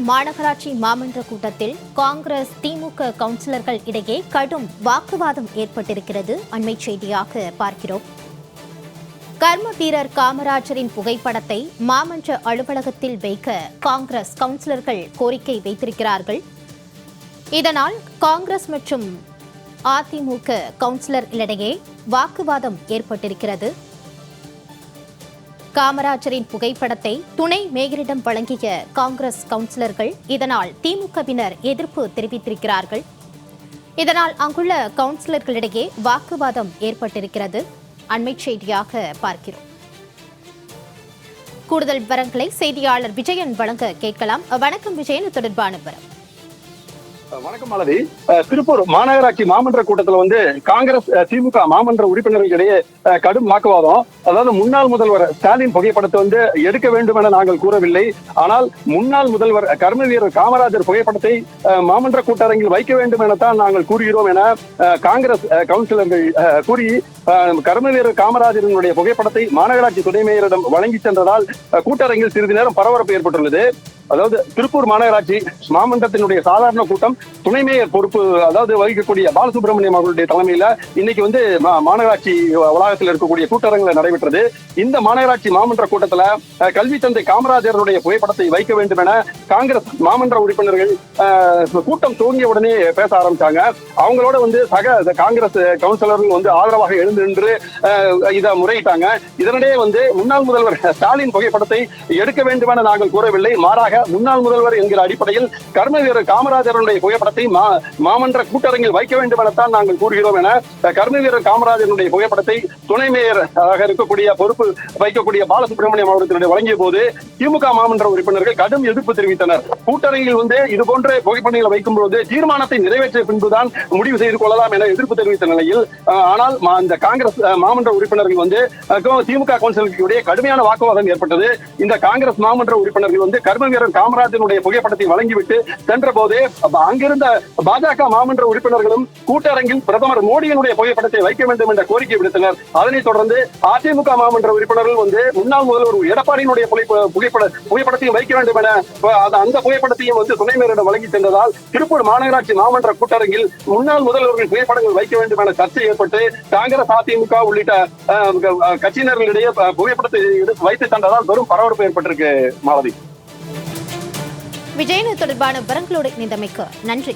மாநகராட்சி மாமன்ற கூட்டத்தில் காங்கிரஸ் திமுக கவுன்சிலர்கள் இடையே கடும் வாக்குவாதம் ஏற்பட்டிருக்கிறது. அண்மை செய்தியாக பார்க்கிறோம். கர்ம வீரர் காமராஜரின் புகைப்படத்தை மாமன்ற அலுவலகத்தில் வைக்க காங்கிரஸ் கவுன்சிலர்கள் கோரிக்கை வைத்திருக்கிறார்கள். இதனால் காங்கிரஸ் மற்றும் அதிமுக கவுன்சிலர்களிடையே வாக்குவாதம் ஏற்பட்டிருக்கிறது. காமராஜரின் புகைப்படத்தை துணை மேயரிடம் வழங்கிய காங்கிரஸ் கவுன்சிலர்கள் இதனால் திமுகவினர் எதிர்ப்பு தெரிவித்திருக்கிறார்கள். இதனால் அங்குள்ள கவுன்சிலர்களிடையே வாக்குவாதம் ஏற்பட்டிருக்கிறது. அண்மை செய்தியாக பார்க்கிறோம். கூடுதல் விவரங்களை செய்தியாளர் விஜயன் வழங்க கேட்கலாம். வணக்கம் விஜயன், தொடர்பான விவரம். வணக்கம் மாலதி. திருப்பூர் மாநகராட்சி மாமன்ற கூட்டத்தில் காங்கிரஸ் திமுக மாமன்ற உறுப்பினர்களிடையே கடும் வாக்குவாதம். அதாவது முன்னாள் முதல்வர் ஸ்டாலின் புகைப்படத்தை எடுக்க வேண்டும் என நாங்கள் கூறவில்லை. ஆனால் முன்னாள் முதல்வர் கர்ம வீரர் காமராஜர் புகைப்படத்தை மாமன்ற கூட்டரங்கில் வைக்க வேண்டும் எனத்தான் நாங்கள் கூறுகிறோம் என காங்கிரஸ் கவுன்சிலர்கள் கூறி கர்ம வீரர் காமராஜரினுடைய புகைப்படத்தை மாநகராட்சி துணை மேயரிடம் வழங்கி சென்றதால் கூட்டரங்கில் சிறிது நேரம் பரபரப்பு ஏற்பட்டுள்ளது. அதாவது திருப்பூர் மாநகராட்சி மாமன்றத்தினுடைய சாதாரண கூட்டம் துணை மேயர் பொறுப்பு வகிக்கக்கூடிய பாலசுப்ரமணியம் அவர்களுடைய தலைமையில இன்னைக்கு மாநகராட்சி வளாகத்தில் இருக்கக்கூடிய கூட்டரங்கில் நடைபெற்றது. இந்த மாநகராட்சி மாமன்ற கூட்டத்துல கல்வி தந்தை காமராஜருடைய புகைப்படத்தை வைக்க வேண்டும் என காங்கிரஸ் மாமன்ற உறுப்பினர்கள் கூட்டம் துவங்கிய உடனே பேச ஆரம்பிச்சாங்க. அவங்களோட சக காங்கிரஸ் கவுன்சிலர்கள் ஆதரவாக எழுந்து நின்று இதை முறையிட்டாங்க. இதனிடையே முன்னாள் முதல்வர் ஸ்டாலின் புகைப்படத்தை எடுக்க வேண்டும் என நாங்கள் கூறவில்லை. மாறாக முன்னாள் முதல்வர் என்கிற அடிப்படையில் கர்ம வீரர் காமராஜருடைய புகைப்படத்தை மாமன்ற கூட்டரங்கில் வைக்க வேண்டும் எனத்தான் நாங்கள் கூறுகிறோம் என கர்ம வீரர் காமராஜருடைய புகைப்படத்தை துணை மேயராக இருக்கக்கூடிய பொறுப்பு வைக்கக்கூடிய பாலசுப்ரமணியம் அவர்களுடைய வழங்கிய போது திமுக மாமன்ற உறுப்பினர்கள் கடும் எதிர்ப்பு தெரிவித்தனர். கூட்டரங்கில் இது போன்ற புகைப்படங்களை வைக்கும் போது தீர்மானத்தை நிறைவேற்றிய பின்புதான் முடிவு செய்து கொள்ளலாம் என எதிர்ப்பு தெரிவித்த நிலையில் ஆனால் இந்த காங்கிரஸ் மாமன்ற உறுப்பினர்கள் திமுக கவுன்சிலர்களுடைய கடுமையான வாக்குவாதம் ஏற்பட்டது. இந்த காங்கிரஸ் மாமன்ற உறுப்பினர்கள் கர்ம வீரர் காமராஜனுடைய புகைப்படத்தை வழங்கிவிட்டு சென்ற போதே அங்கிருந்த பாஜக மாமன்ற உறுப்பினர்களும் கூட்டரங்கில் பிரதமர் மோடியினுடைய புகைப்படத்தை வைக்க வேண்டும் என்ற கோரிக்கை விடுத்தனர். அதனைத் தொடர்ந்து அதிமுக மாமன்ற உறுப்பினர்கள் முன்னாள் முதல்வர் எடப்பாடியினுடைய புகைப்படத்தையும் வைக்க வேண்டும் என அந்த புகைப்படத்தையும் துணை மேயரிடம் வழங்கி சென்றதால் திருப்பூர் மாநகராட்சி மாமன்ற கூட்டரங்கில் முன்னாள் முதல்வர்கள் புகைப்படங்கள் வைக்க வேண்டும் என சர்ச்சை ஏற்பட்டு காங்கிரஸ் அதிமுக உள்ளிட்ட கட்சியினர்களிடையே புகைப்படத்தை வைத்து தந்ததால் பெரும் பரபரப்பு ஏற்பட்டிருக்கு. மாலதி, விஜயன் தொடர்பான விவரங்களோடு இணைந்தமைக்கு நன்றி.